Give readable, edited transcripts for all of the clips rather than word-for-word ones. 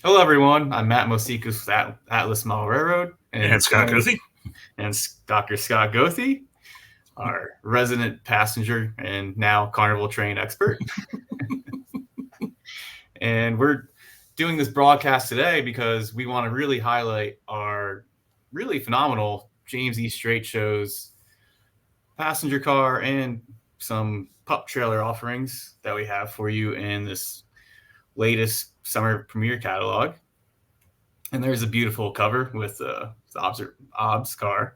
Hello, everyone. I'm Matt Mosikus with Atlas Mile Railroad, And Scott Cozy. and Dr. Scott Gothi, our resident passenger and now Carnival Train expert. And we're doing this broadcast today because we want to really highlight our really phenomenal James E. Strates Show's passenger car and some pup trailer offerings that we have for you in this latest summer premiere catalog. And there's a beautiful cover with the OBS car.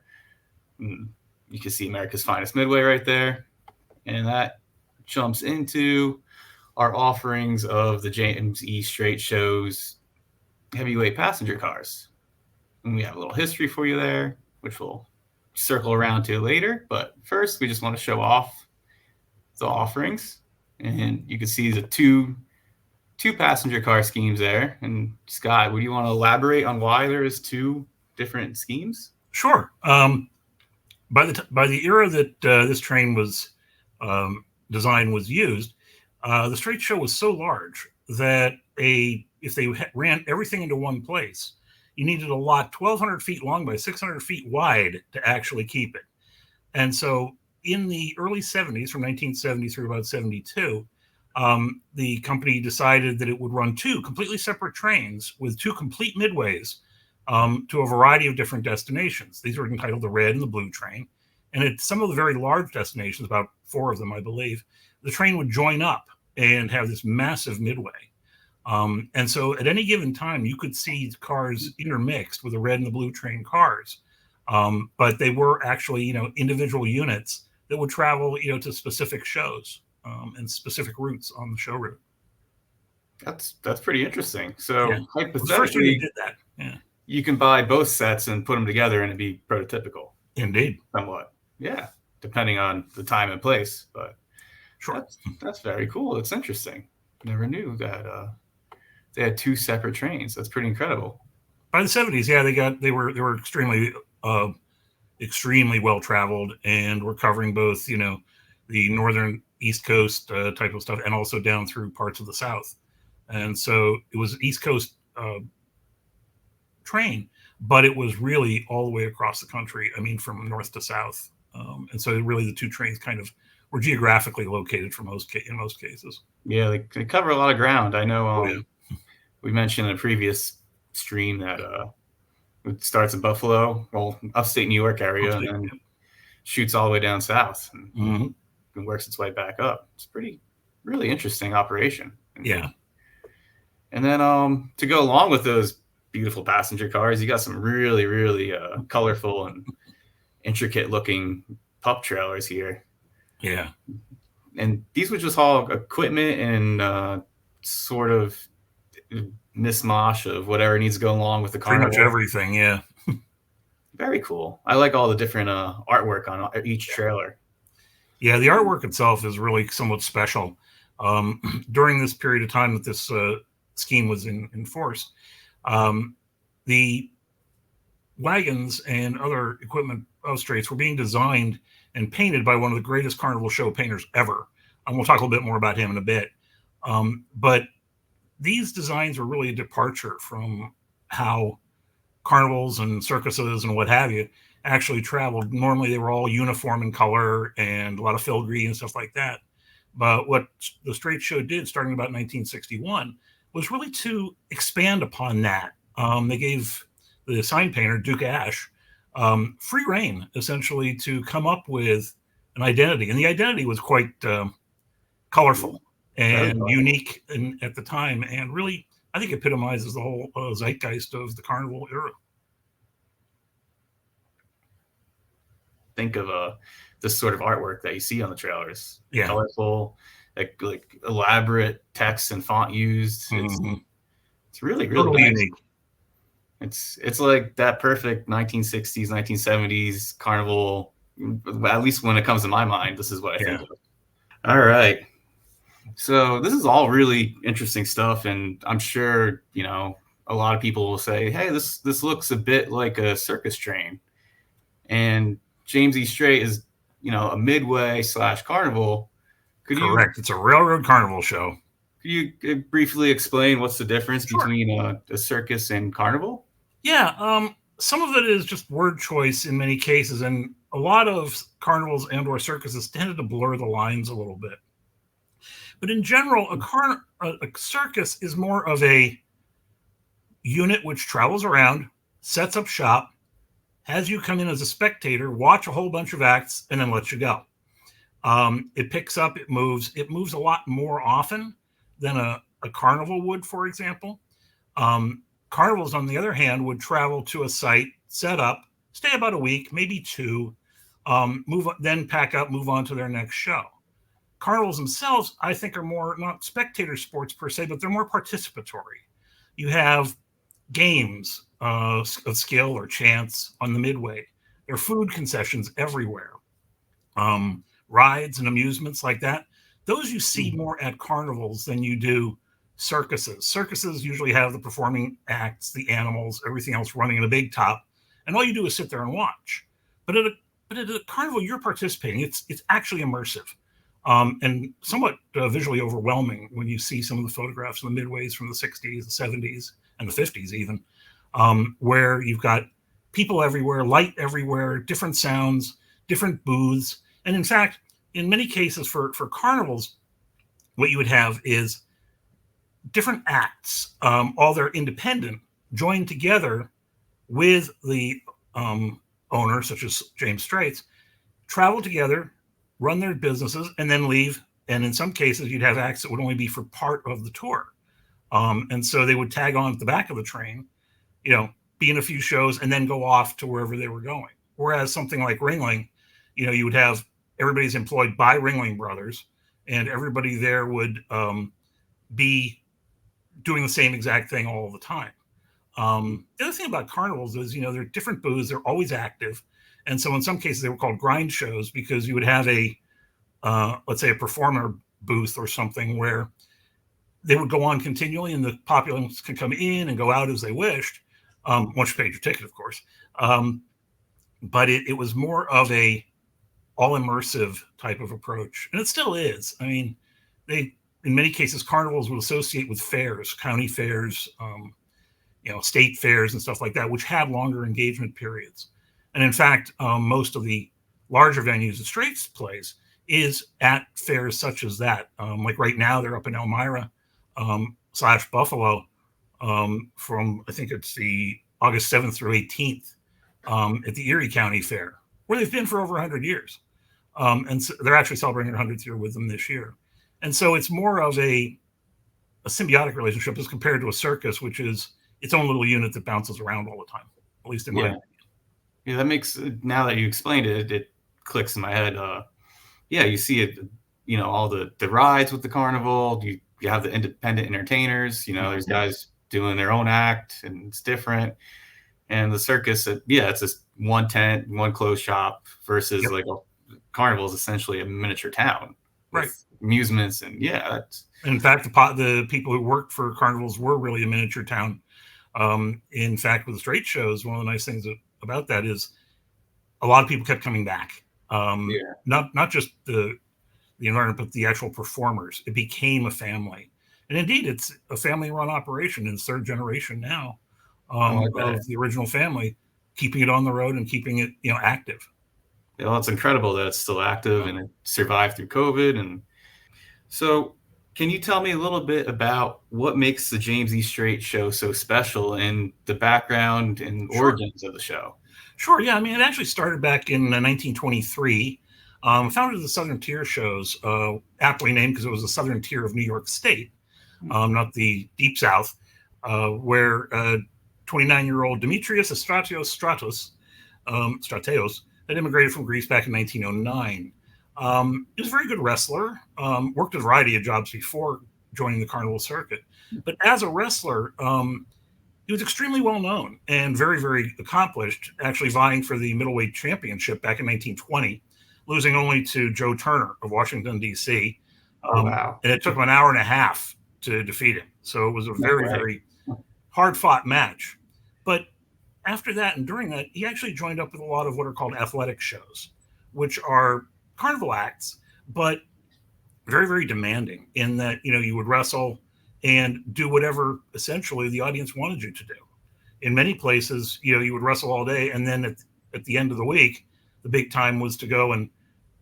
You can see America's Finest Midway right there. And that jumps into our offerings of the James E. Strates Show's heavyweight passenger cars. And we have a little history for you there, which we'll circle around to later. But first, we just want to show off the offerings. And you can see the two passenger car schemes there. And Scott, would you want to elaborate on why there is two different schemes? Sure. By the era that this train was design was used, the Strates Show was so large that if they ran everything into one place, you needed a lot 1,200 feet long by 600 feet wide to actually keep it. And so in the early 70s, from 1970 through about 72, the company decided that it would run two completely separate trains with two complete midways to a variety of different destinations. These were entitled the Red and the Blue Train. And at some of the very large destinations, about 4 of them, I believe, the train would join up and have this massive midway. And so at any given time, you could see cars intermixed with the Red and the Blue Train cars. But they were actually, individual units that would travel, to specific shows and specific routes on the show route. That's pretty interesting. So Yeah. hypothetically, did that. Yeah. You can buy both sets and put them together and it'd be prototypical. Indeed. Somewhat. Yeah. Depending on the time and place. But sure. That's very cool. It's interesting. Never knew that they had two separate trains. That's pretty incredible. By the 70s, yeah, they were extremely well traveled and were covering both, the northern East Coast type of stuff and also down through parts of the South. And so it was East Coast train, but it was really all the way across the country. I mean, from north to south. And so really the two trains kind of were geographically located in most cases. Yeah, they cover a lot of ground. I know we mentioned in a previous stream that it starts in Buffalo, upstate New York area, and then shoots all the way down south and works its way back up. It's really interesting operation. Yeah. And then to go along with those beautiful passenger cars, you got some really, really colorful and intricate looking pup trailers here. Yeah. And these would just haul equipment and sort of mishmash of whatever needs to go along with the carnival. Pretty much everything, yeah. Very cool. I like all the different artwork on each trailer. Yeah, the artwork itself is really somewhat special. During this period of time that this scheme was in force, the wagons and other equipment of Strates were being designed and painted by one of the greatest carnival show painters ever. And we'll talk a little bit more about him in a bit. But these designs were really a departure from how carnivals and circuses and what have you actually traveled. Normally they were all uniform in color and a lot of filigree and stuff like that. But what the Strates Show did starting about 1961 was really to expand upon that. They gave the sign painter, Duke Ash, free reign essentially to come up with an identity. And the identity was quite colorful and unique at the time, and really, I think, epitomizes the whole zeitgeist of the carnival era. Think of this sort of artwork that you see on the trailers. Yeah. Colorful, like elaborate text and font used. It's really, really totally unique. It's like that perfect 1960s, 1970s carnival. At least when it comes to my mind, this is what I think of. All right. So this is all really interesting stuff, and I'm sure, a lot of people will say, hey, this looks a bit like a circus train. And James E. Strates is, a midway / carnival. Correct. It's a railroad carnival show. Could you briefly explain what's the difference Sure. between a circus and carnival? Yeah, some of it is just word choice in many cases, and a lot of carnivals and/or circuses tended to blur the lines a little bit. But in general, a circus is more of a unit which travels around, sets up shop, has you come in as a spectator, watch a whole bunch of acts, and then lets you go. It picks up, it moves. It moves a lot more often than a carnival would, for example. Carnivals, on the other hand, would travel to a site, set up, stay about a week, maybe two, then pack up, move on to their next show. Carnivals themselves, I think, are more not spectator sports per se, but they're more participatory. You have games of skill or chance on the midway. There are food concessions everywhere. Rides and amusements like that. Those you see more at carnivals than you do circuses. Circuses usually have the performing acts, the animals, everything else running in a big top, and all you do is sit there and watch. But at a carnival, you're participating. It's actually immersive, and somewhat visually overwhelming when you see some of the photographs of the midways from the 60s, the 70s, and the 50s even, where you've got people everywhere, light everywhere, different sounds, different booths. And in fact, in many cases for carnivals, what you would have is different acts, all they're independent, joined together with the owner, such as James Strates, travel together, run their businesses, and then leave. And in some cases, you'd have acts that would only be for part of the tour. And so they would tag on at the back of the train, be in a few shows, and then go off to wherever they were going. Whereas something like Ringling, you would have everybody's employed by Ringling Brothers, and everybody there would be doing the same exact thing all the time. The other thing about carnivals is, they're different booths. They're always active. And so in some cases, they were called grind shows because you would have let's say a performer booth or something where they would go on continually and the populace could come in and go out as they wished, once you paid your ticket, of course. But it was more of a all immersive type of approach. And it still is. I mean, in many cases, carnivals would associate with fairs, county fairs, state fairs and stuff like that, which had longer engagement periods. And in fact, most of the larger venues that Strates plays is at fairs such as that. Like right now, they're up in Elmira / Buffalo from, I think it's the August 7th through 18th at the Erie County Fair, where they've been for over 100 years. And so they're actually celebrating their 100th year with them this year. And so it's more of a symbiotic relationship as compared to a circus, which is its own little unit that bounces around all the time, at least in my opinion. Yeah, that makes, now that you explained it, it clicks in my head. You see it, all the rides with the carnival. You have the independent entertainers. There's guys doing their own act, and it's different. And the circus, it's just one tent, one closed shop versus like a carnival is essentially a miniature town, right? Amusements and in fact, the people who worked for carnivals were really a miniature town. In fact, with the Strates shows, one of the nice things about that is a lot of people kept coming back. Not just the environment, but the actual performers. It became a family, and indeed, it's a family-run operation. It's third generation now of the original family, keeping it on the road and keeping it active. Well, it's incredible that it's still active and it survived through COVID. And so, can you tell me a little bit about what makes the James E. Strates show so special and the background and origins of the show? Sure. Yeah. I mean, it actually started back in 1923. Founded the Southern Tier shows, aptly named because it was the Southern Tier of New York State, not the Deep South, where 29-year-old Demetrius Strateos had immigrated from Greece back in 1909. He was a very good wrestler, worked a variety of jobs before joining the carnival circuit. But as a wrestler, he was extremely well known and very, very accomplished, actually vying for the middleweight championship back in 1920, losing only to Joe Turner of Washington, D.C. Wow. And it took him an hour and a half to defeat him. So it was a very, very hard-fought match. But after that and during that, he actually joined up with a lot of what are called athletic shows, which are carnival acts, but very, very demanding in that, you would wrestle and do whatever essentially the audience wanted you to do. In many places, you would wrestle all day, and then at the end of the week, the big time was to go, and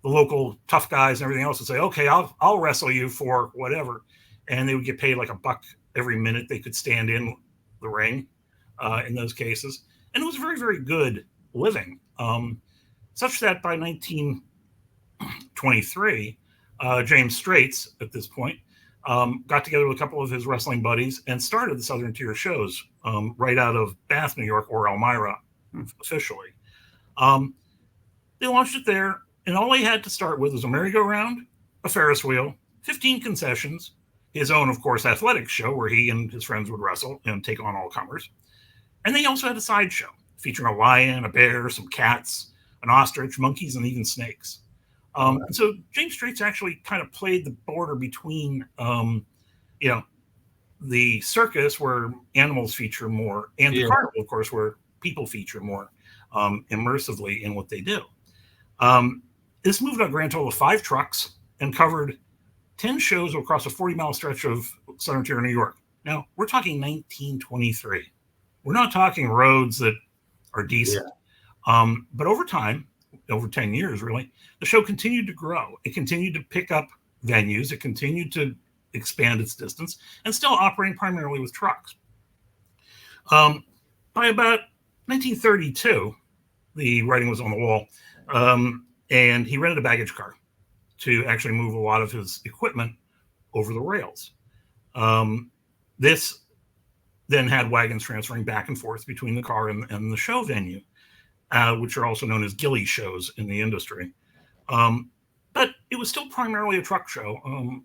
the local tough guys and everything else would say, okay, I'll wrestle you for whatever. And they would get paid like $1 every minute they could stand in the ring in those cases. And it was very, very good living. Such that by 1923, James Strates, at this point, got together with a couple of his wrestling buddies and started the Southern Tier shows right out of Bath, New York, or Elmira officially. They launched it there, and all he had to start with was a merry-go-round, a Ferris wheel, 15 concessions, his own, of course, athletics show where he and his friends would wrestle and take on all comers. And they also had a sideshow featuring a lion, a bear, some cats, an ostrich, monkeys, and even snakes. And so James Strates actually kind of played the border between, the circus where animals feature more, and the carnival, of course, where people feature more immersively in what they do. This moved on a grand total of 5 trucks and covered 10 shows across a 40-mile stretch of Southern Tier, New York. Now, we're talking 1923. We're not talking roads that are decent. Yeah. But over time, over 10 years, really, the show continued to grow. It continued to pick up venues. It continued to expand its distance and still operating primarily with trucks. By about 1932, the writing was on the wall, and he rented a baggage car to actually move a lot of his equipment over the rails. This then had wagons transferring back and forth between the car and the show venue, which are also known as ghillie shows in the industry. But it was still primarily a truck show.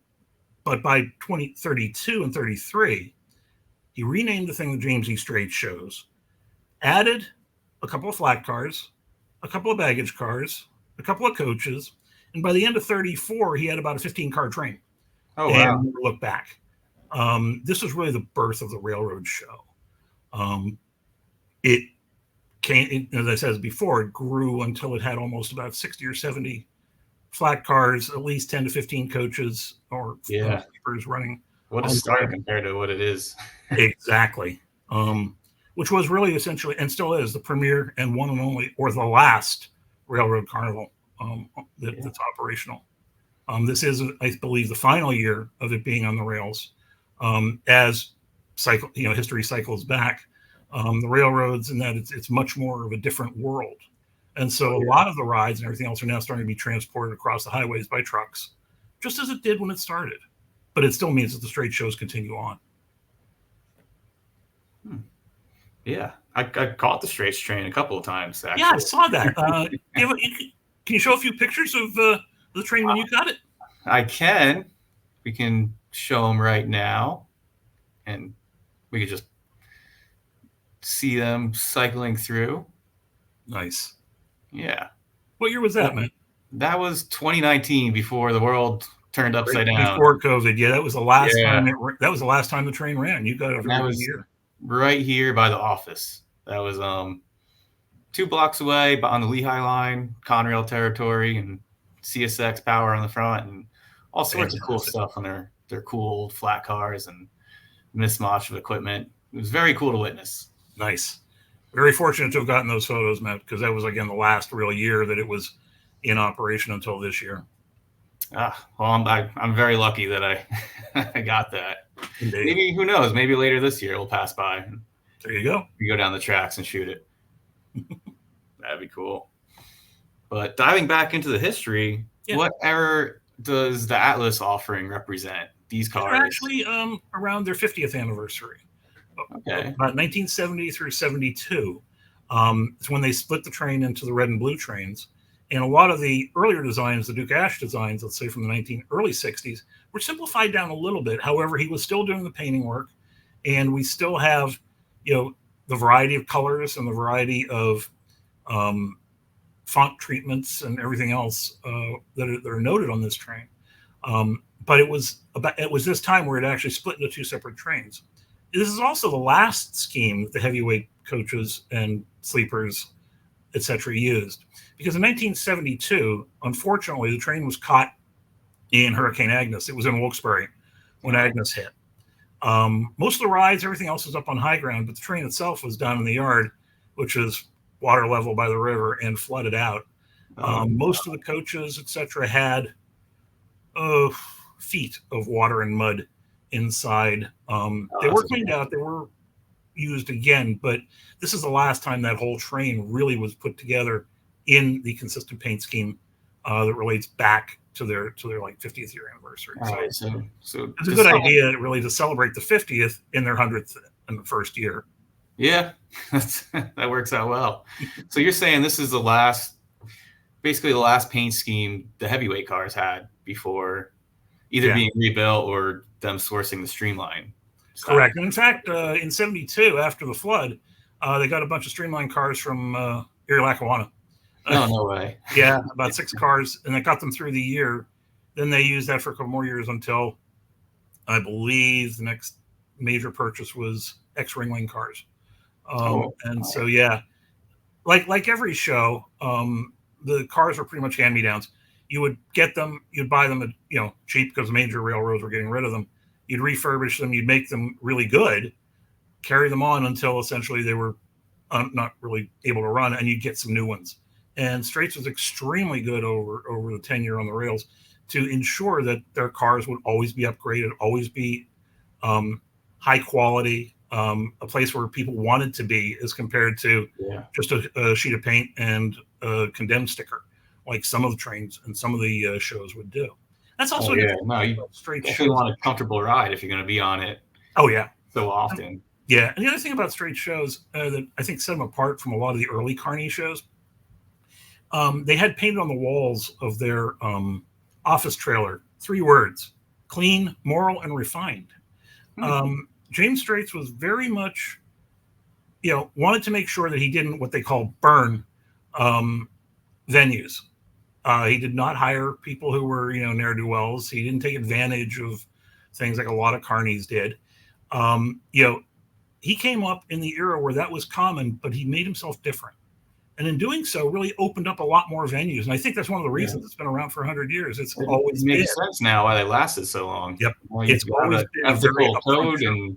But by 2032 and 33, he renamed the thing the James E. Strates Shows, added a couple of flat cars, a couple of baggage cars, a couple of coaches, and by the end of 34, he had about a 15-car train. Oh, wow. And look back. This was really the birth of the railroad show. It came, as I said before, it grew until it had almost about 60 or 70 flat cars, at least 10 to 15 coaches or sleepers running. What a start compared to what it is. Exactly. Which was really essentially, and still is, the premier and one and only, or the last railroad carnival that's operational. This is, I believe, the final year of it being on the rails. As history cycles back, the railroads, and that it's much more of a different world. And so a lot of the rides and everything else are now starting to be transported across the highways by trucks, just as it did when it started. But it still means that the Strates shows continue on. Yeah, I caught the Strates train a couple of times, actually. Yeah, I saw that. Can you show a few pictures of the train when you got it? I can. We can show them right now. And we could just see them cycling through. Nice. Yeah. What year was that, man? That was 2019, before the world turned upside down. Before COVID. Yeah, that was the last time. That was the last time the train ran. You got it for a year. Right here by the office. That was 2 blocks away, but on the Lehigh line, Conrail territory, and CSX power on the front, and all sorts of cool stuff on their cool old flat cars and mismatch of equipment. It was very cool to witness. Nice. Very fortunate to have gotten those photos, Matt, because that was, again, the last real year that it was in operation until this year. Well, I'm very lucky that I got that. Indeed. Maybe, who knows, maybe later this year it'll pass by. There you go. We go down the tracks and shoot it. That'd be cool. But diving back into the history, what era does the Atlas offering represent? These cars? They're actually around their 50th anniversary. Okay. About 1970 through 72. It's when they split the train into the red and blue trains. And a lot of the earlier designs, the Duke Ash designs, let's say from the early 60s, were simplified down a little bit. However, he was still doing the painting work. And we still have, the variety of colors and the variety of font treatments and everything else that are noted on this train. But it was this time where it actually split into 2 separate trains. This is also the last scheme that the heavyweight coaches and sleepers, etc., used. Because in 1972, unfortunately, the train was caught in Hurricane Agnes. It was in Wilkes-Barre when Agnes hit. Most of the rides, everything else was up on high ground, but the train itself was down in the yard, which is water level by the river and flooded out. Most of the coaches, etc., had feet of water and mud inside. They were cleaned out. They were used again, but this is the last time that whole train really was put together in the consistent paint scheme that relates back to their like 50th year anniversary. Right, so it's a good idea really to celebrate the 50th in their 100th in the first year. Yeah, that works out well. So you're saying this is basically the last paint scheme the heavyweight cars had before either being rebuilt or them sourcing the streamline. Correct. And in fact, in 72, after the flood, they got a bunch of streamline cars from Erie, Lackawanna. No way. Yeah, about 6 cars, and they got them through the year. Then they used that for a couple more years until I believe the next major purchase was X-Ringling cars. So yeah, like every show, the cars were pretty much hand-me-downs. You would get them, you'd buy them at cheap because major railroads were getting rid of them. You'd refurbish them, you'd make them really good, carry them on until essentially they were not really able to run, and you'd get some new ones. And Strates was extremely good over the tenure on the rails to ensure that their cars would always be upgraded, always be high quality, a place where people wanted to be as compared to just a sheet of paint and a condemned sticker, like some of the trains and some of the shows would do. That's also you definitely want a comfortable ride if you're going to be on it. Oh yeah, so often. Yeah, and the other thing about Strates shows that I think set them apart from a lot of the early Carney shows, they had painted on the walls of their office trailer 3 words: clean, moral, and refined. James Strates was very much, wanted to make sure that he didn't what they call burn venues. He did not hire people who were, ne'er-do-wells. He didn't take advantage of things like a lot of carnies did. He came up in the era where that was common, but he made himself different. And in doing so, really opened up a lot more venues. And I think that's one of the reasons it's been around for 100 years. It always makes sense now why they lasted so long. Yep. Well, it's always been a very code, and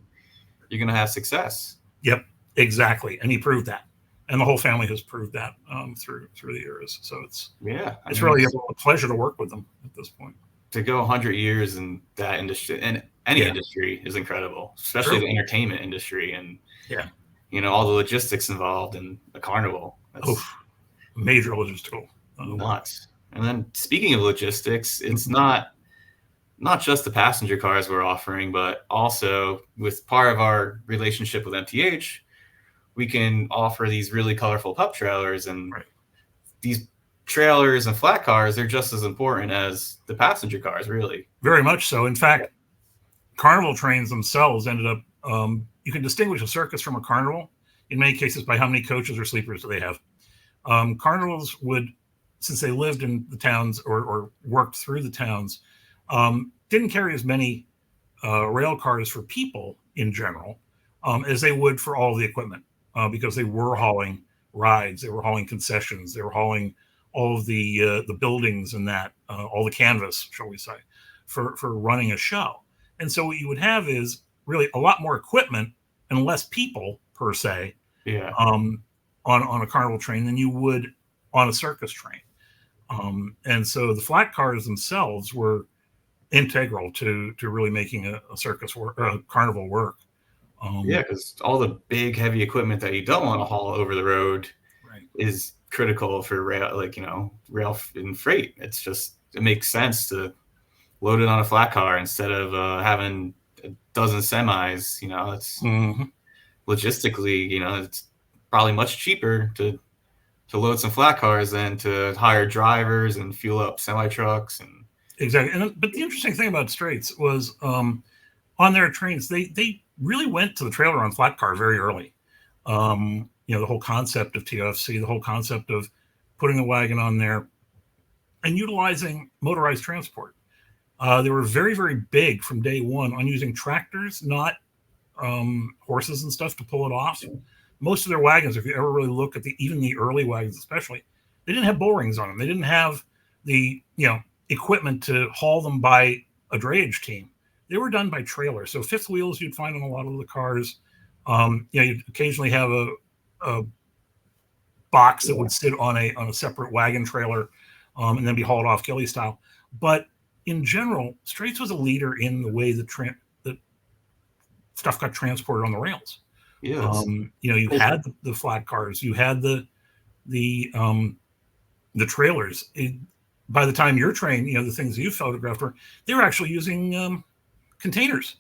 you're going to have success. Yep, exactly. And he proved that. And the whole family has proved that through the eras. So it's really a pleasure to work with them at this point. To go 100 years in that industry and any industry is incredible, especially the entertainment industry and all the logistics involved in a carnival. That's major logistical. Nuts. And then speaking of logistics, it's not just the passenger cars we're offering, but also with part of our relationship with MTH, we can offer these really colorful pup trailers, and these trailers and flat cars, they're just as important as the passenger cars, really. Very much so. In fact, carnival trains themselves ended up, you can distinguish a circus from a carnival in many cases by how many coaches or sleepers do they have. Carnivals would, since they lived in the towns or worked through the towns, didn't carry as many rail cars for people in general as they would for all the equipment. Because they were hauling rides, they were hauling concessions, they were hauling all of the buildings and all the canvas, shall we say, for running a show. And so what you would have is really a lot more equipment and less people per se on a carnival train than you would on a circus train. And so the flat cars themselves were integral to really making a circus work, a carnival work. Because all the big heavy equipment that you don't want to haul over the road is critical for rail and freight. It makes sense to load it on a flat car instead of having a dozen semis. It's logistically, it's probably much cheaper to load some flat cars than to hire drivers and fuel up semi trucks. And exactly. But the interesting thing about Strates was on their trains, they really went to the trailer on flat car very early. The whole concept of TFC, the whole concept of putting the wagon on there and utilizing motorized transport. They were very, very big from day one on using tractors, not horses and stuff to pull it off. Most of their wagons, if you ever really look at even the early wagons especially, they didn't have bull rings on them. They didn't have the equipment to haul them by a drayage team. they were done by trailer. So fifth wheels you'd find on a lot of the cars. You'd occasionally have a box that would sit on a separate wagon trailer, and then be hauled off ghillie style. But in general, Strates was a leader in the way that stuff got transported on the rails. Yeah. You had the flat cars, you had the trailers. By the time your train, the things you photographed they were actually using containers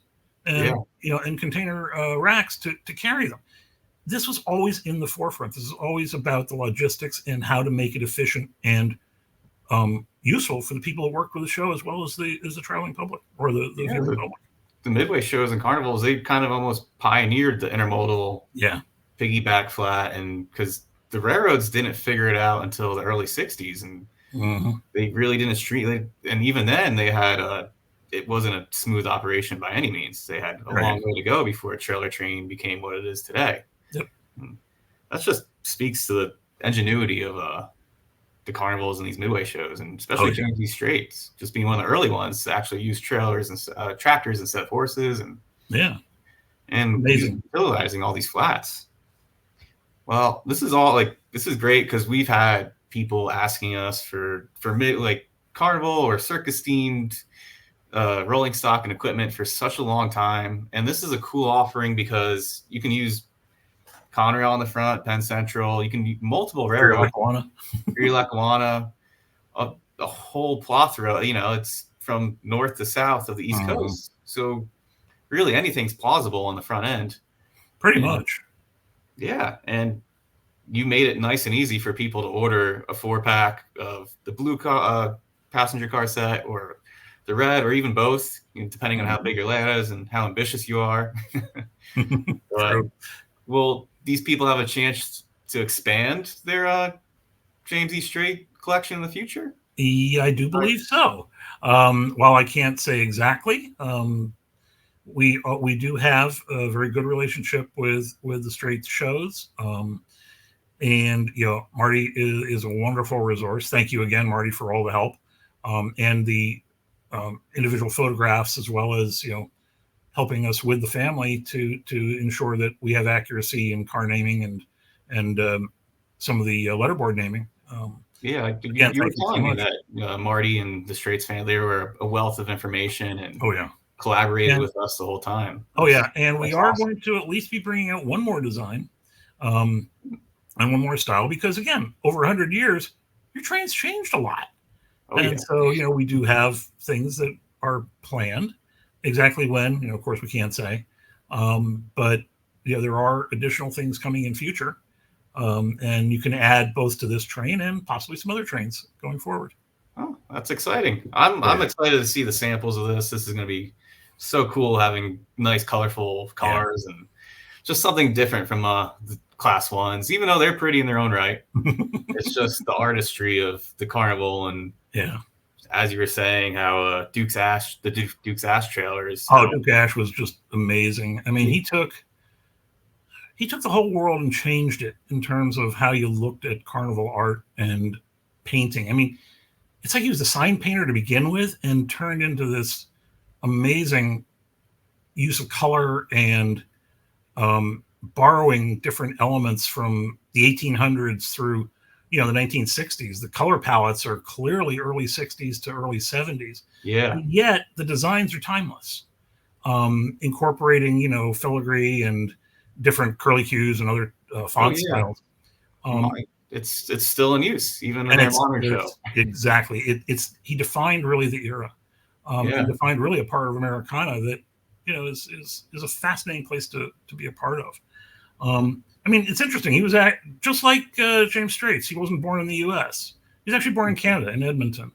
and and container racks to carry them. This was always in the forefront. This is always about the logistics and how to make it efficient and useful for the people that work with the show, as well as the traveling public or the viewing public. The midway shows and carnivals, they kind of almost pioneered the intermodal piggyback flat, and because the railroads didn't figure it out until the early 60s, and they really didn't and even then they had it wasn't a smooth operation by any means. They had a long way to go before a trailer train became what it is today. Yep. That just speaks to the ingenuity of the carnivals and these midway shows, and especially James E. Strates, just being one of the early ones to actually use trailers and tractors instead of horses, and utilizing all these flats. Well, this is great because we've had people asking us for carnival or circus themed rolling stock and equipment for such a long time, and this is a cool offering because you can use Conrail on the front, Penn Central. You can use multiple railroads. Lackawanna, a whole plethora. It's from north to south of the East Coast. So really anything's plausible on the front end. Pretty much. Yeah. And you made it nice and easy for people to order a 4-pack of the blue passenger car set or the red, or even both, depending on how big your layout is and how ambitious you are. But will these people have a chance to expand their James E. Straight collection in the future? Yeah, I do believe so. While I can't say exactly, we do have a very good relationship with the Strates shows, and Marty is a wonderful resource. Thank you again, Marty, for all the help, and the individual photographs, as well as helping us with the family to ensure that we have accuracy in car naming and some of the letterboard naming. You were telling me that Marty and the Strates family, they were a wealth of information and collaborated with us the whole time. And we are going to at least be bringing out one more design and one more style, because again, over 100 years, your train's changed a lot. So we do have things that are planned. Exactly when, of course, we can't say. But there are additional things coming in future. And you can add both to this train and possibly some other trains going forward. Oh, that's exciting. I'm excited to see the samples of this. This is going to be so cool, having nice, colorful cars and just something different from the class ones, even though they're pretty in their own right. It's just the artistry of the carnival, and as you were saying, how Duke's Ash trailer is. Duke Ash was just amazing. I mean, he took the whole world and changed it in terms of how you looked at carnival art and painting. I mean, it's like he was a sign painter to begin with and turned into this amazing use of color and borrowing different elements from the 1800s through the 1960s. The color palettes are clearly early 60s to early 70s. And yet the designs are timeless, incorporating filigree and different curlicues and other font styles. It's still in use even in their modern show. Exactly. He defined really the era. And defined really a part of Americana that is a fascinating place to be a part of. I mean, it's interesting. He was just like James Strates. He wasn't born in the U.S. He was actually born in Canada, in Edmonton.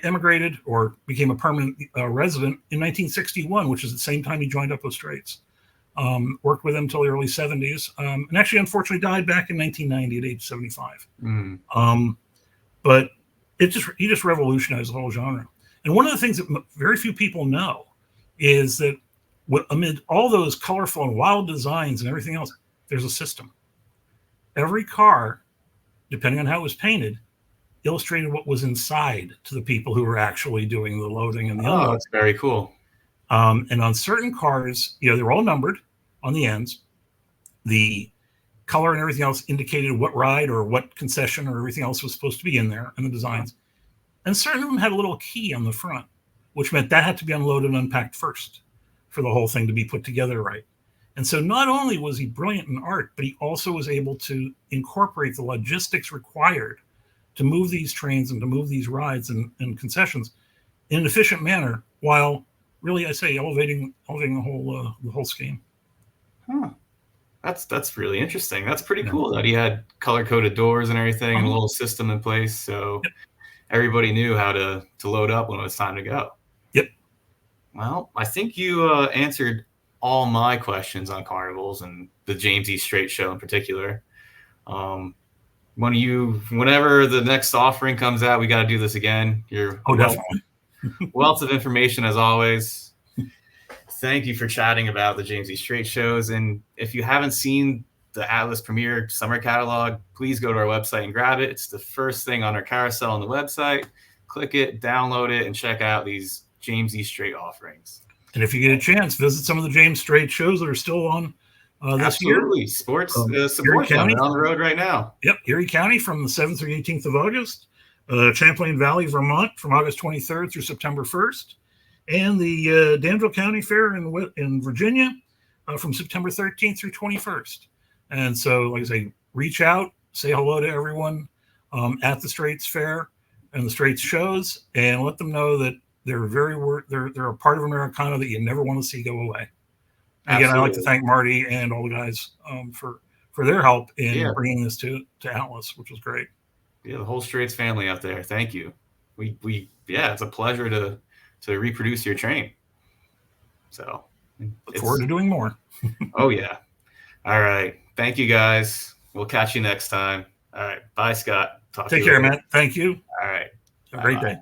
Emigrated or became a permanent resident in 1961, which is the same time he joined up with Strates. Worked with him until the early 70s, and actually, unfortunately, died back in 1990 at age 75. But he just revolutionized the whole genre. And one of the things that very few people know is that amid all those colorful and wild designs and everything else, there's a system. Every car, depending on how it was painted, illustrated what was inside to the people who were actually doing the loading and the Oh, unloading. that's very cool. And on certain cars, they're all numbered on the ends. The color and everything else indicated what ride or what concession or everything else was supposed to be in there and the designs. And certain of them had a little key on the front, which meant that had to be unloaded and unpacked first for the whole thing to be put together right. And so not only was he brilliant in art, but he also was able to incorporate the logistics required to move these trains and to move these rides and concessions in an efficient manner, while really, I say, elevating the whole scheme. Huh. That's really interesting. That's pretty cool that he had color-coded doors and everything and a little system in place, so everybody knew how to load up when it was time to go. Yep. Well, I think you answered all my questions on carnivals and the James E. Strates Show in particular. Whenever the next offering comes out, we got to do this again. Definitely. Wealth of information as always. Thank you for chatting about the James E. Strates shows. And if you haven't seen the Atlas Premier Summer Catalog, please go to our website and grab it. It's the first thing on our carousel on the website. Click it, download it, and check out these James E. Strates offerings. And if you get a chance, visit some of the James Strates shows that are still on this Absolutely. year. Sports support them. They're on the road right now. Yep, Erie County from the 7th through 18th of August. Champlain Valley, Vermont from August 23rd through September 1st. And the Danville County Fair in Virginia from September 13th through 21st. And so, like I say, reach out, say hello to everyone at the Strates Fair and the Strates shows, and let them know that they're a part of Americana that you never want to see go away. Again, I'd like to thank Marty and all the guys for their help in bringing this to Atlas, which was great. Yeah, the whole Strates family out there. Thank you. It's a pleasure to reproduce your train. So look forward to doing more. Oh yeah. All right. Thank you guys. We'll catch you next time. All right. Bye, Scott. Take care, Matt. Thank you. All right. Have a great day.